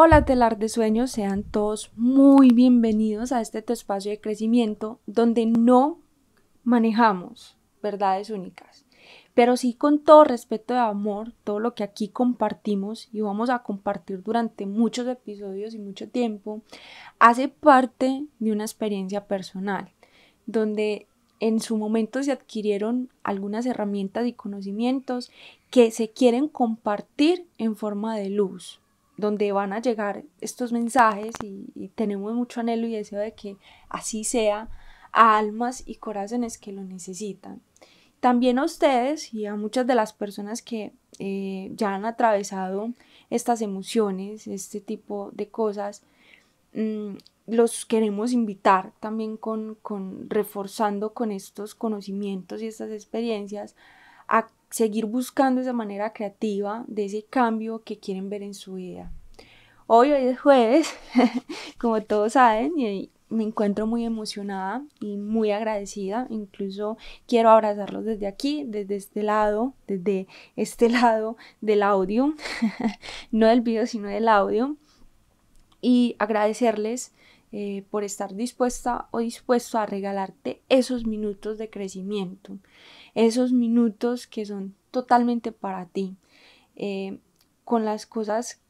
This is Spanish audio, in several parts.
Hola telar de sueños, sean todos muy bienvenidos a este tu espacio de crecimiento donde no manejamos verdades únicas, pero sí con todo respeto y amor, todo lo que aquí compartimos y vamos a compartir durante muchos episodios y mucho tiempo, hace parte de una experiencia personal, donde en su momento se adquirieron algunas herramientas y conocimientos que se quieren compartir en forma de luz, donde van a llegar estos mensajes y tenemos mucho anhelo y deseo de que así sea a almas y corazones que lo necesitan. También a ustedes y a muchas de las personas que ya han atravesado estas emociones, este tipo de cosas, mmm, los queremos invitar también reforzando con estos conocimientos y estas experiencias a seguir buscando esa manera creativa de ese cambio que quieren ver en su vida. Hoy es jueves, como todos saben, y me encuentro muy emocionada y muy agradecida. Incluso quiero abrazarlos desde aquí, desde este lado del audio, no del video, sino del audio, y agradecerles por estar dispuesta o dispuesto a regalarte esos minutos de crecimiento, esos minutos que son totalmente para ti, con las cosas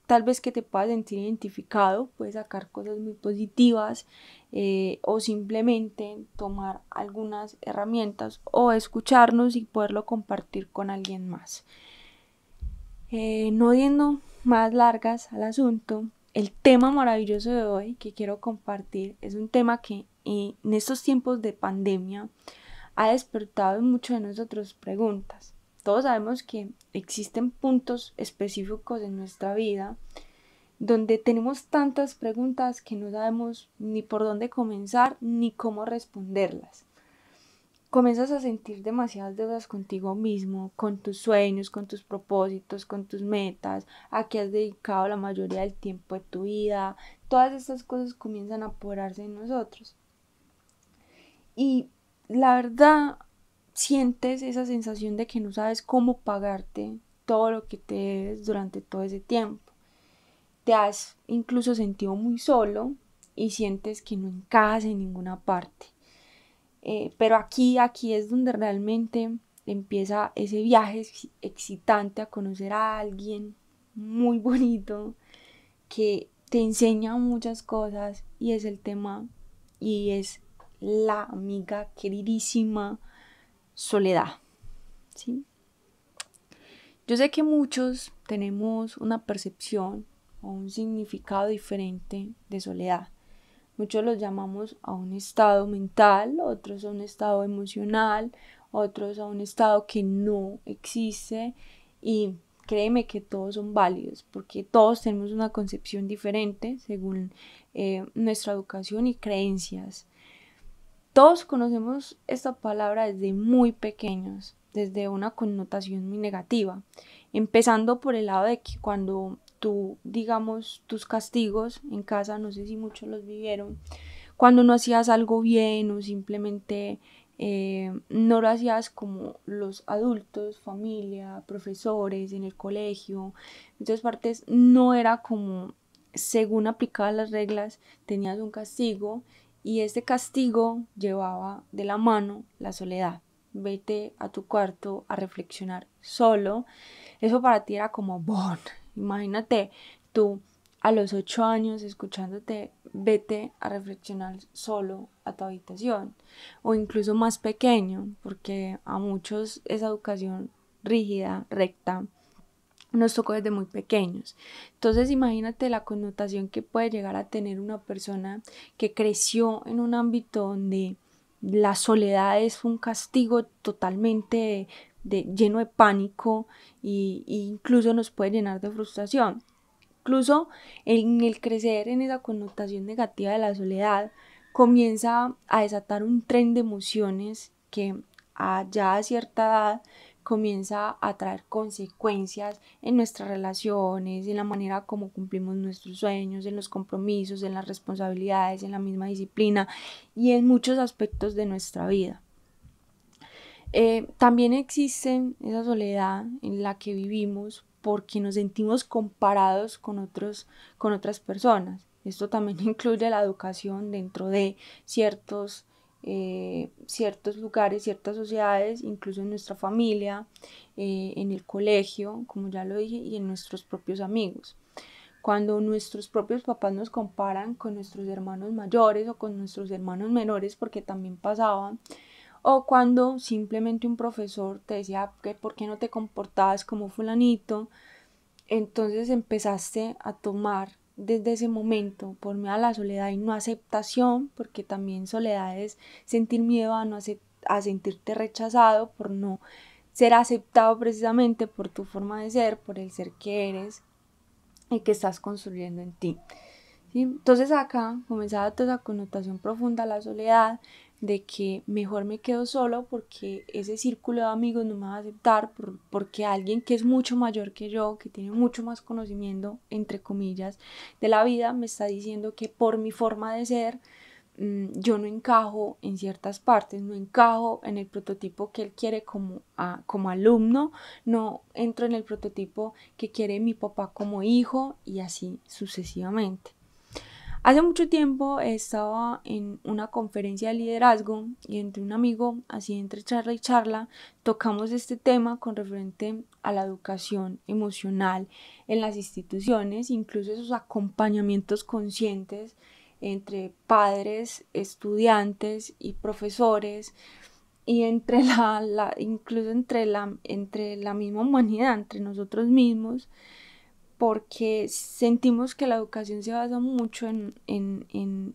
tal vez que te puedas sentir identificado, puedes sacar cosas muy positivas o simplemente tomar algunas herramientas o escucharnos y poderlo compartir con alguien más. No yendo más largas al asunto, el tema maravilloso de hoy que quiero compartir es un tema que en estos tiempos de pandemia ha despertado en muchos de nosotros preguntas. Todos sabemos que existen puntos específicos en nuestra vida donde tenemos tantas preguntas que no sabemos ni por dónde comenzar ni cómo responderlas. Comienzas a sentir demasiadas deudas contigo mismo, con tus sueños, con tus propósitos, con tus metas, a qué has dedicado la mayoría del tiempo de tu vida. Todas estas cosas comienzan a apoderarse de nosotros. Y la verdad, sientes esa sensación de que no sabes cómo pagarte todo lo que te debes durante todo ese tiempo. Te has incluso sentido muy solo y sientes que no encajas en ninguna parte. Pero aquí es donde realmente empieza ese viaje excitante a conocer a alguien muy bonito que te enseña muchas cosas y es el tema y es la amiga queridísima Soledad, ¿sí? Yo sé que muchos tenemos una percepción o un significado diferente de soledad. Muchos los llamamos a un estado mental, otros a un estado emocional, otros a un estado que no existe y créeme que todos son válidos porque todos tenemos una concepción diferente según nuestra educación y creencias. Todos conocemos esta palabra desde muy pequeños, desde una connotación muy negativa, empezando por el lado de que cuando tú, digamos, tus castigos en casa, no sé si muchos los vivieron, cuando no hacías algo bien o simplemente no lo hacías como los adultos, familia, profesores, en el colegio, en muchas partes no era como según aplicaban las reglas, tenías un castigo y este castigo llevaba de la mano la soledad. Vete a tu cuarto a reflexionar solo. Eso para ti era como bon. Imagínate tú a los 8 años escuchándote, vete a reflexionar solo a tu habitación. O incluso más pequeño, porque a muchos esa educación rígida, recta, nos tocó desde muy pequeños. Entonces imagínate la connotación que puede llegar a tener una persona que creció en un ámbito donde la soledad es un castigo totalmente lleno de pánico y incluso nos puede llenar de frustración. Incluso en el crecer en esa connotación negativa de la soledad comienza a desatar un tren de emociones que ya a cierta edad comienza a traer consecuencias en nuestras relaciones, en la manera como cumplimos nuestros sueños, en los compromisos, en las responsabilidades, en la misma disciplina y en muchos aspectos de nuestra vida. También existe esa soledad en la que vivimos porque nos sentimos comparados con otras personas. Esto también incluye la educación dentro de ciertos lugares, ciertas sociedades, incluso en nuestra familia, en el colegio, como ya lo dije, y en nuestros propios amigos. Cuando nuestros propios papás nos comparan con nuestros hermanos mayores o con nuestros hermanos menores, porque también pasaban, o cuando simplemente un profesor te decía que por qué no te comportabas como fulanito, entonces empezaste a tomar desde ese momento por miedo a la soledad y no aceptación, porque también soledad es sentir miedo a, no a sentirte rechazado, por no ser aceptado precisamente por tu forma de ser, por el ser que eres y que estás construyendo en ti. ¿Sí? Entonces acá comenzaba toda esa connotación profunda a la soledad, de que mejor me quedo solo porque ese círculo de amigos no me va a aceptar, porque alguien que es mucho mayor que yo, que tiene mucho más conocimiento, entre comillas, de la vida, me está diciendo que por mi forma de ser, yo no encajo en ciertas partes, no encajo en el prototipo que él quiere como alumno, no entro en el prototipo que quiere mi papá como hijo y así sucesivamente. Hace mucho tiempo estaba en una conferencia de liderazgo y entre un amigo, así entre charla y charla, tocamos este tema con referente a la educación emocional en las instituciones, incluso esos acompañamientos conscientes entre padres, estudiantes y profesores y entre incluso entre la misma humanidad, entre nosotros mismos, porque sentimos que la educación se basa mucho en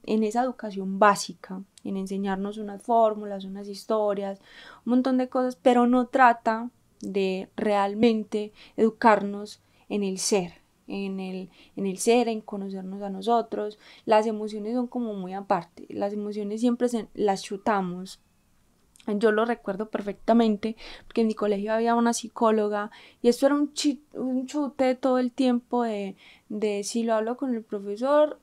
esa educación básica, en enseñarnos unas fórmulas, unas historias, un montón de cosas, pero no trata de realmente educarnos en el ser, en el ser, en conocernos a nosotros. Las emociones son como muy aparte, las emociones siempre las chutamos. Yo lo recuerdo perfectamente porque en mi colegio había una psicóloga y esto era un chute todo el tiempo de si lo hablo con el profesor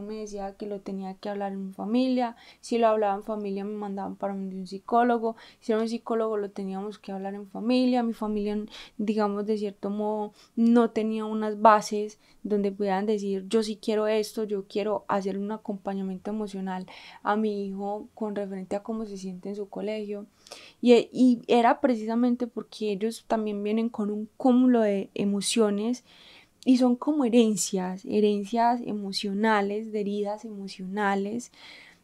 me decía que lo tenía que hablar en mi familia, si lo hablaba en familia me mandaban para un psicólogo, si era un psicólogo lo teníamos que hablar en familia, mi familia, digamos, de cierto modo no tenía unas bases donde pudieran decir yo sí quiero esto, yo quiero hacer un acompañamiento emocional a mi hijo con referente a cómo se siente en su colegio y era precisamente porque ellos también vienen con un cúmulo de emociones y son como herencias emocionales, de heridas emocionales,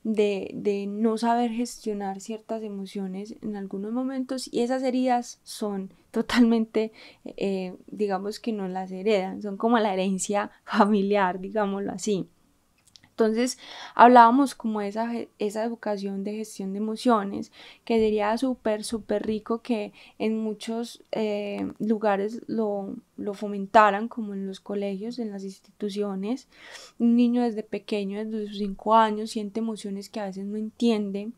de no saber gestionar ciertas emociones en algunos momentos y esas heridas son totalmente, digamos que no las heredan, son como la herencia familiar, digámoslo así. Entonces hablábamos como esa educación de gestión de emociones que sería súper rico que en muchos lugares lo fomentaran como en los colegios, en las instituciones. Un niño desde pequeño, desde sus 5 años, siente emociones que a veces no entiende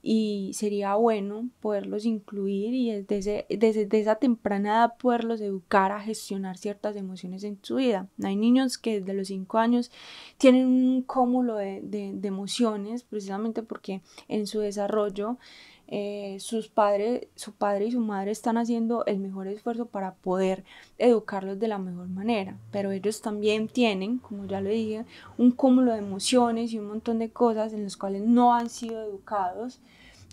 y sería bueno poderlos incluir y desde esa temprana edad poderlos educar a gestionar ciertas emociones en su vida. Hay niños que desde los 5 años tienen un cúmulo de emociones precisamente porque en su desarrollo su padre y su madre están haciendo el mejor esfuerzo para poder educarlos de la mejor manera, pero ellos también tienen, como ya lo dije, un cúmulo de emociones y un montón de cosas en las cuales no han sido educados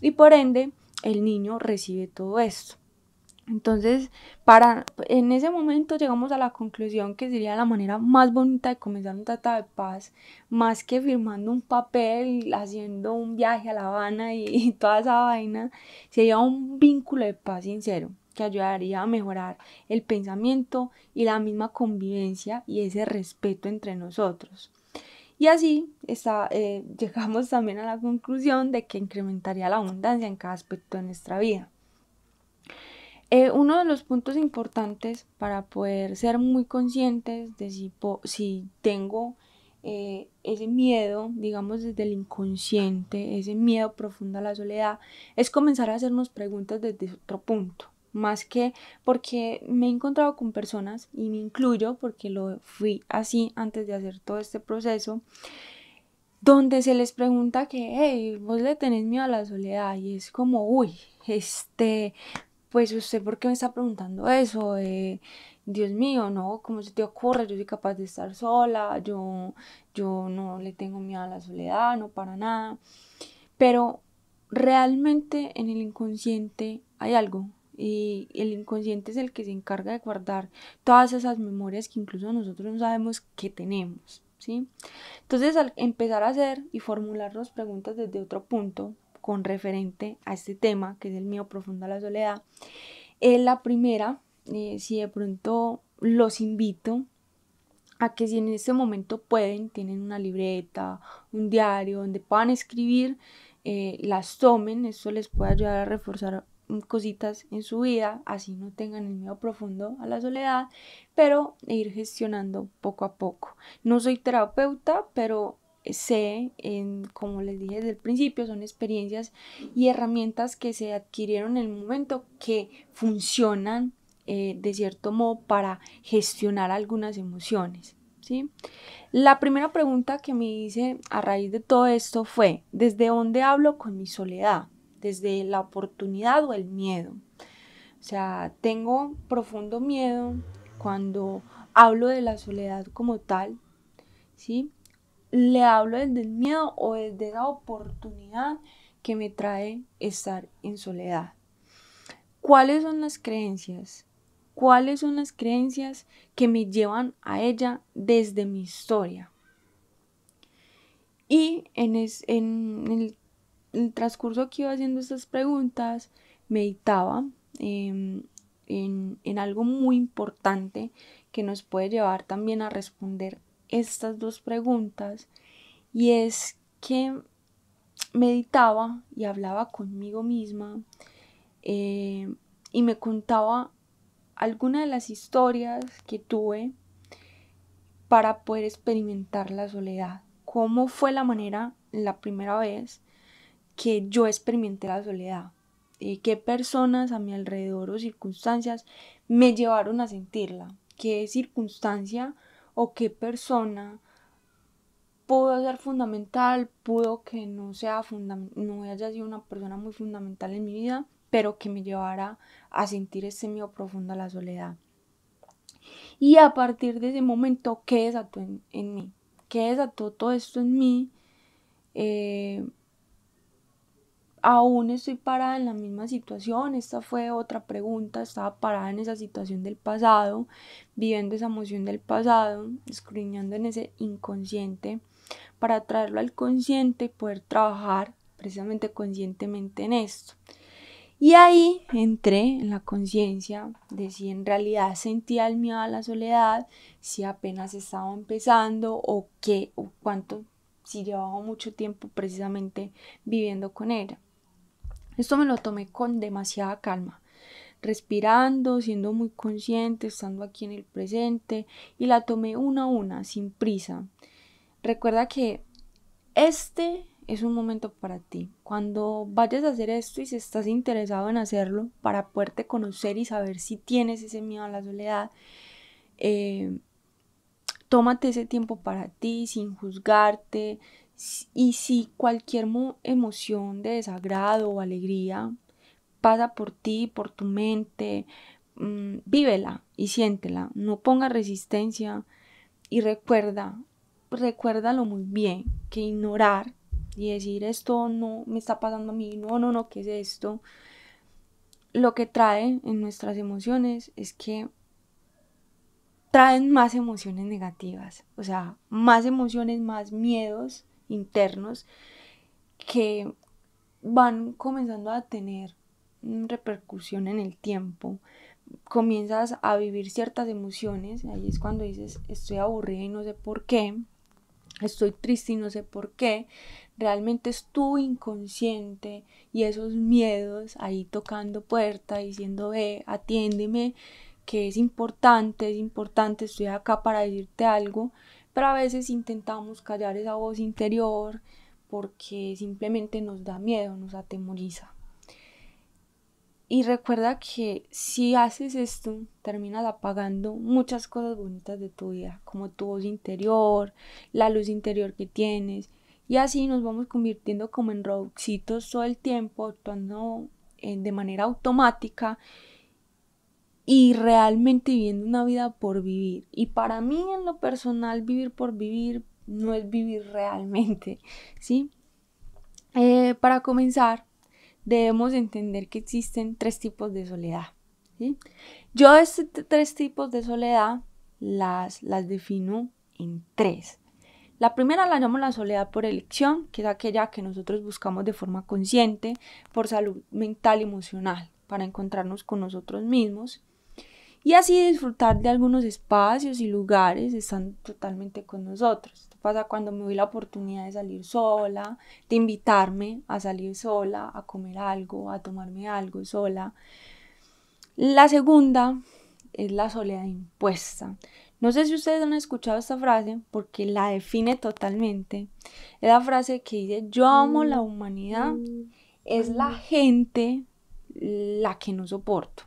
y por ende el niño recibe todo esto. Entonces, en ese momento llegamos a la conclusión que sería la manera más bonita de comenzar un tratado de paz, más que firmando un papel, haciendo un viaje a La Habana y toda esa vaina, sería un vínculo de paz sincero que ayudaría a mejorar el pensamiento y la misma convivencia y ese respeto entre nosotros. Y así llegamos también a la conclusión de que incrementaría la abundancia en cada aspecto de nuestra vida. Uno de los puntos importantes para poder ser muy conscientes de si tengo ese miedo, digamos desde el inconsciente, ese miedo profundo a la soledad, es comenzar a hacernos preguntas desde otro punto. Más que porque me he encontrado con personas, y me incluyo porque lo fui así antes de hacer todo este proceso, donde se les pregunta que, hey, vos le tenés miedo a la soledad, y es como, uy, pues usted, ¿por qué me está preguntando eso? Dios mío, no, ¿cómo se te ocurre? Yo soy capaz de estar sola, yo no le tengo miedo a la soledad, no para nada. Pero realmente en el inconsciente hay algo. Y el inconsciente es el que se encarga de guardar todas esas memorias que incluso nosotros no sabemos que tenemos, ¿sí? Entonces, al empezar a hacer y formularnos preguntas desde otro punto, con referente a este tema, que es el mío profundo a la soledad, la primera, si de pronto los invito a que si en este momento pueden, tienen una libreta, un diario donde puedan escribir, las tomen, esto les puede ayudar a reforzar cositas en su vida, así no tengan el miedo profundo a la soledad, pero ir gestionando poco a poco. No soy terapeuta, pero sé, como les dije desde el principio, son experiencias y herramientas que se adquirieron en el momento que funcionan de cierto modo para gestionar algunas emociones, ¿sí? La primera pregunta que me hice a raíz de todo esto fue: ¿desde dónde hablo con mi soledad? ¿Desde la oportunidad o el miedo? O sea, tengo profundo miedo cuando hablo de la soledad como tal, ¿sí? ¿Le hablo desde el miedo o desde la oportunidad que me trae estar en soledad? ¿Cuáles son las creencias? ¿Cuáles son las creencias que me llevan a ella desde mi historia? Y en el transcurso que iba haciendo estas preguntas, meditaba en algo muy importante que nos puede llevar también a responder estas dos preguntas, y es que meditaba y hablaba conmigo misma, eh, y me contaba algunas de las historias que tuve para poder experimentar la soledad. ¿Cómo fue la manera, la primera vez que yo experimenté la soledad? ¿Qué personas a mi alrededor o circunstancias me llevaron a sentirla? ¿Qué circunstancia o qué persona pudo ser fundamental, pudo que no sea no haya sido una persona muy fundamental en mi vida, pero que me llevara a sentir ese miedo profundo a la soledad? Y a partir de ese momento, ¿qué desató en mí? ¿Qué desató todo esto en mí? Eh, Aún estoy parada en la misma situación. Esta fue otra pregunta. Estaba parada en esa situación del pasado, viviendo esa emoción del pasado, escudriñando en ese inconsciente para traerlo al consciente y poder trabajar precisamente conscientemente en esto. Y ahí entré en la conciencia de si en realidad sentía el miedo a la soledad, si apenas estaba empezando o qué, o cuánto, si llevaba mucho tiempo precisamente viviendo con ella. Esto me lo tomé con demasiada calma, respirando, siendo muy consciente, estando aquí en el presente, y la tomé una a una, sin prisa. Recuerda que este es un momento para ti. Cuando vayas a hacer esto y si estás interesado en hacerlo para poderte conocer y saber si tienes ese miedo a la soledad, eh, tómate ese tiempo para ti sin juzgarte, y si cualquier emoción de desagrado o alegría pasa por ti, por tu mente, vívela y siéntela, no pongas resistencia. Y recuérdalo muy bien, que ignorar y decir esto no me está pasando a mí, no, ¿qué es esto? Lo que trae en nuestras emociones es que traen más emociones negativas, o sea, más emociones, más miedos internos que van comenzando a tener repercusión en el tiempo. Comienzas a vivir ciertas emociones, ahí es cuando dices estoy aburrida y no sé por qué, estoy triste y no sé por qué. Realmente es tu inconsciente y esos miedos ahí tocando puerta, diciendo atiéndeme, que es importante, estoy acá para decirte algo. Pero a veces intentamos callar esa voz interior porque simplemente nos da miedo, nos atemoriza. Y recuerda que si haces esto, terminas apagando muchas cosas bonitas de tu vida, como tu voz interior, la luz interior que tienes. Y así nos vamos convirtiendo como en robotcitos todo el tiempo, actuando de manera automática y realmente viviendo una vida por vivir. Y para mí en lo personal vivir por vivir no es vivir realmente, ¿sí? Para comenzar, debemos entender que existen 3 tipos de soledad, ¿sí? Yo estos 3 tipos de soledad las defino en 3. La primera la llamo la soledad por elección, que es aquella que nosotros buscamos de forma consciente por salud mental y emocional, para encontrarnos con nosotros mismos y así disfrutar de algunos espacios y lugares estando totalmente con nosotros. Esto pasa cuando me doy la oportunidad de salir sola, de invitarme a salir sola, a comer algo, a tomarme algo sola. La segunda es la soledad impuesta. No sé si ustedes han escuchado esta frase porque la define totalmente. Es la frase que dice: yo amo la humanidad, es la gente la que no soporto.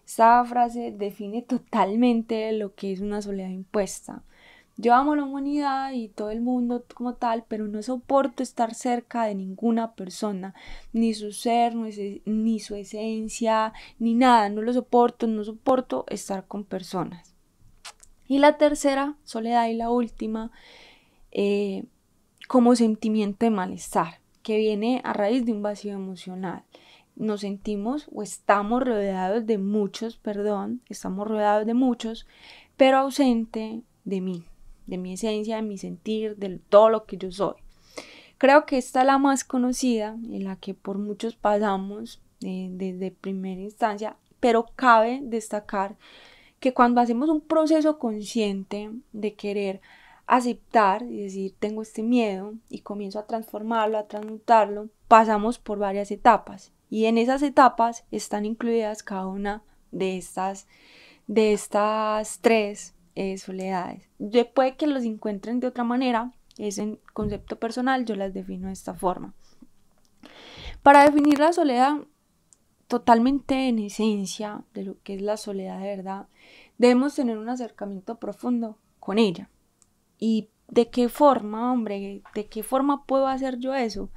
Esta frase define totalmente lo que es una soledad impuesta. Yo amo la humanidad y todo el mundo como tal, pero no soporto estar cerca de ninguna persona, ni su ser, ni su esencia, ni nada. No lo soporto, no soporto estar con personas. Y la tercera soledad y la última, como sentimiento de malestar, que viene a raíz de un vacío emocional. Nos sentimos o estamos rodeados de muchos, pero ausente de mí, de mi esencia, de mi sentir, de todo lo que yo soy. Creo que esta es la más conocida, en la que por muchos pasamos desde primera instancia, pero cabe destacar que cuando hacemos un proceso consciente de querer aceptar y decir tengo este miedo y comienzo a transformarlo, a transmutarlo, pasamos por varias etapas y en esas etapas están incluidas cada una de estas 3 soledades. Puede que los encuentren de otra manera, es en concepto personal, yo las defino de esta forma. Para definir la soledad totalmente en esencia de lo que es la soledad de verdad, debemos tener un acercamiento profundo con ella. ¿Y de qué forma, hombre? ¿De qué forma puedo hacer yo eso?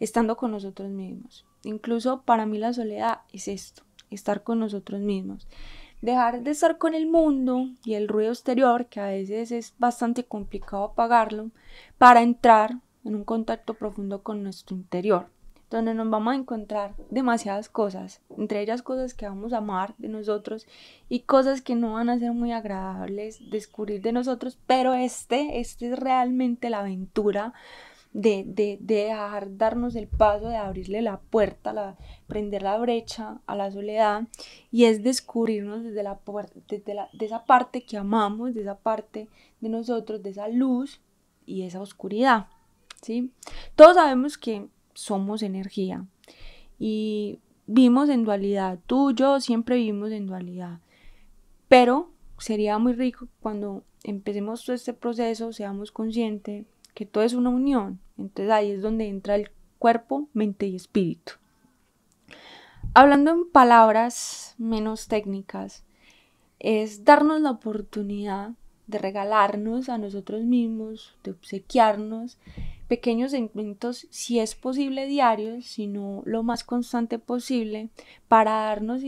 Estando con nosotros mismos. Incluso para mí la soledad es esto, estar con nosotros mismos. Dejar de estar con el mundo y el ruido exterior, que a veces es bastante complicado apagarlo, para entrar en un contacto profundo con nuestro interior, donde nos vamos a encontrar demasiadas cosas, entre ellas cosas que vamos a amar de nosotros y cosas que no van a ser muy agradables descubrir de nosotros, pero este es realmente la aventura de dejar darnos el paso, de abrirle la puerta, prender la brecha a la soledad, y es descubrirnos desde de esa parte que amamos, de esa parte de nosotros, de esa luz y esa oscuridad, ¿sí? Todos sabemos que somos energía y vivimos en dualidad. Tú y yo siempre vivimos en dualidad, pero sería muy rico cuando empecemos todo este proceso, seamos conscientes que todo es una unión. Entonces ahí es donde entra el cuerpo, mente y espíritu. Hablando en palabras menos técnicas, es darnos la oportunidad de regalarnos a nosotros mismos, de obsequiarnos pequeños segmentos, si es posible diarios, sino lo más constante posible, para darnos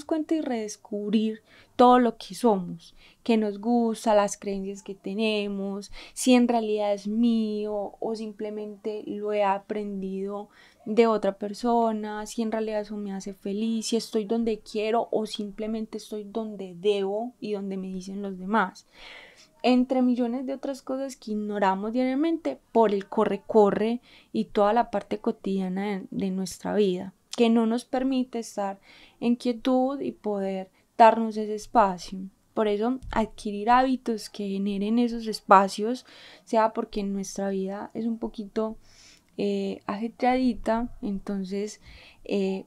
cuenta y redescubrir todo lo que somos, que nos gusta, las creencias que tenemos, si en realidad es mío o simplemente lo he aprendido de otra persona, si en realidad eso me hace feliz, si estoy donde quiero o simplemente estoy donde debo y donde me dicen los demás. Entre millones de otras cosas que ignoramos diariamente por el corre-corre y toda la parte cotidiana de nuestra vida, que no nos permite estar en quietud y poder darnos ese espacio. Por eso adquirir hábitos que generen esos espacios, sea porque nuestra vida es un poquito ajetreadita, entonces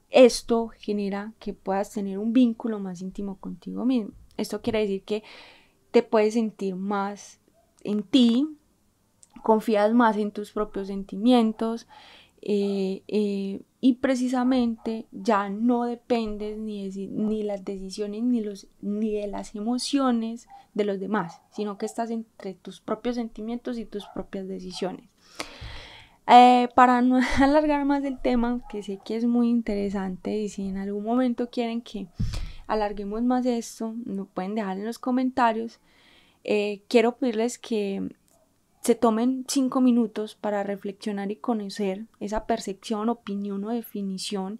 esto genera que puedas tener un vínculo más íntimo contigo mismo. Esto quiere decir que te puedes sentir más en ti, confías más en tus propios sentimientos y precisamente ya no dependes ni las decisiones ni de las emociones de los demás, sino que estás entre tus propios sentimientos y tus propias decisiones. Para no alargar más el tema, que sé que es muy interesante, y si en algún momento quieren que alarguemos más esto, lo pueden dejar en los comentarios. Quiero pedirles que se tomen 5 minutos para reflexionar y conocer esa percepción, opinión o definición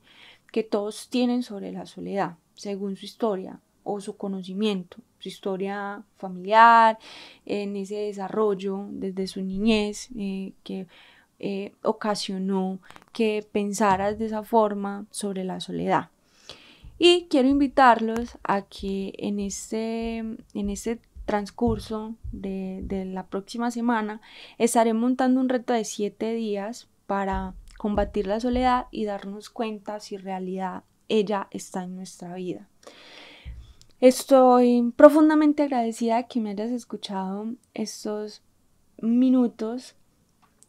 que todos tienen sobre la soledad, según su historia o su conocimiento, su historia familiar, en ese desarrollo desde su niñez, que ocasionó que pensaras de esa forma sobre la soledad. Y quiero invitarlos a que en este transcurso de la próxima semana estaré montando un reto de 7 días para combatir la soledad y darnos cuenta si en realidad ella está en nuestra vida. Estoy profundamente agradecida que me hayas escuchado estos minutos.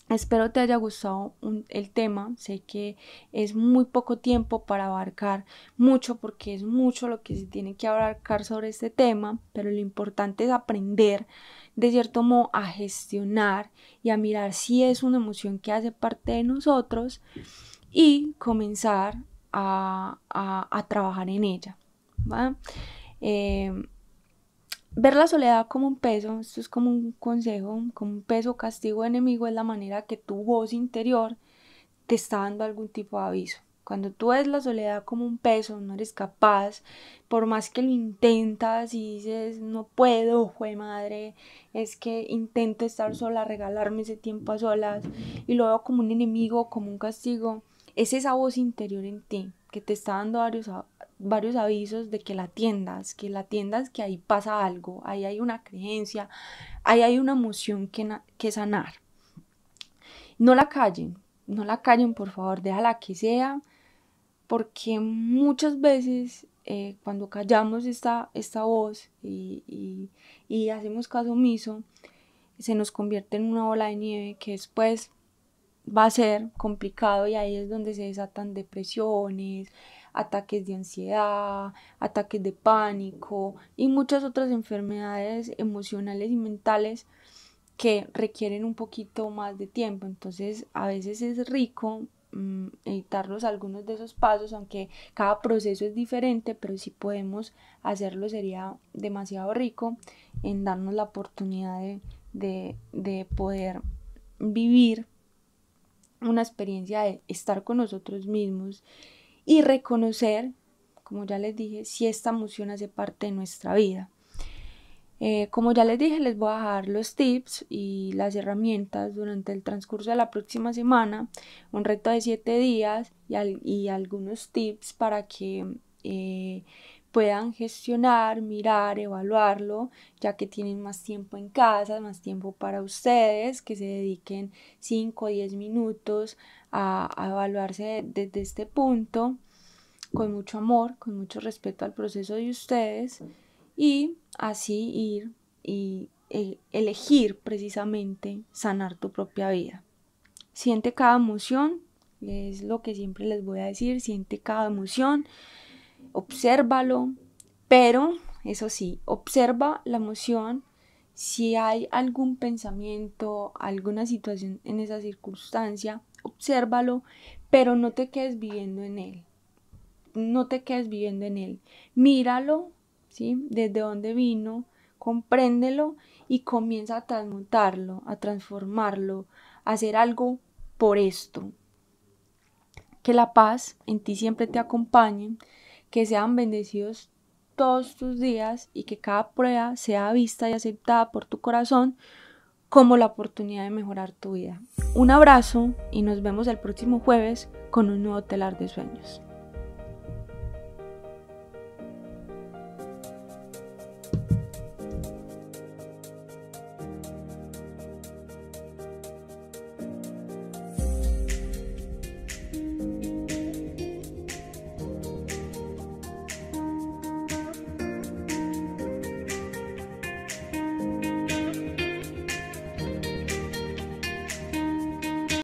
Espero te haya gustado el tema. Sé que es muy poco tiempo para abarcar mucho, porque es mucho lo que se tiene que abarcar sobre este tema, pero lo importante es aprender de cierto modo a gestionar y a mirar si es una emoción que hace parte de nosotros y comenzar a trabajar en ella, ¿va? Ver la soledad como un peso, esto es como un consejo, como un peso, castigo, enemigo, es la manera que tu voz interior te está dando algún tipo de aviso. Cuando tú ves la soledad como un peso, no eres capaz, por más que lo intentas y dices, no puedo, jue madre, es que intento estar sola, regalarme ese tiempo a solas, y lo veo como un enemigo, como un castigo, es esa voz interior en ti que te está dando varios avisos de que la atiendas, que ahí pasa algo, ahí hay una creencia, ahí hay una emoción que sanar. No la callen, por favor, déjala que sea, porque muchas veces cuando callamos esta voz y hacemos caso omiso, se nos convierte en una bola de nieve que después va a ser complicado, y ahí es donde se desatan depresiones, ataques de ansiedad, ataques de pánico y muchas otras enfermedades emocionales y mentales que requieren un poquito más de tiempo. Entonces a veces es rico evitarlos algunos de esos pasos, aunque cada proceso es diferente, pero si podemos hacerlo sería demasiado rico en darnos la oportunidad de poder vivir una experiencia de estar con nosotros mismos y reconocer, como ya les dije, si esta emoción hace parte de nuestra vida. Como ya les dije, les voy a dejar los tips y las herramientas durante el transcurso de la próxima semana, un reto de 7 días y algunos tips para que puedan gestionar, mirar, evaluarlo, ya que tienen más tiempo en casa, más tiempo para ustedes, que se dediquen 5 o 10 minutos a evaluarse desde este punto, con mucho amor, con mucho respeto al proceso de ustedes, y así ir y elegir precisamente sanar tu propia vida. Siente cada emoción, es lo que siempre les voy a decir, siente cada emoción, obsérvalo, pero eso sí, observa la emoción. Si hay algún pensamiento, alguna situación en esa circunstancia, obsérvalo, pero no te quedes viviendo en él. No te quedes viviendo en él. Míralo, ¿sí? Desde dónde vino, compréndelo y comienza a transmutarlo, a transformarlo, a hacer algo por esto. Que la paz en ti siempre te acompañe, que sean bendecidos todos tus días y que cada prueba sea vista y aceptada por tu corazón como la oportunidad de mejorar tu vida. Un abrazo y nos vemos el próximo jueves con un nuevo telar de sueños.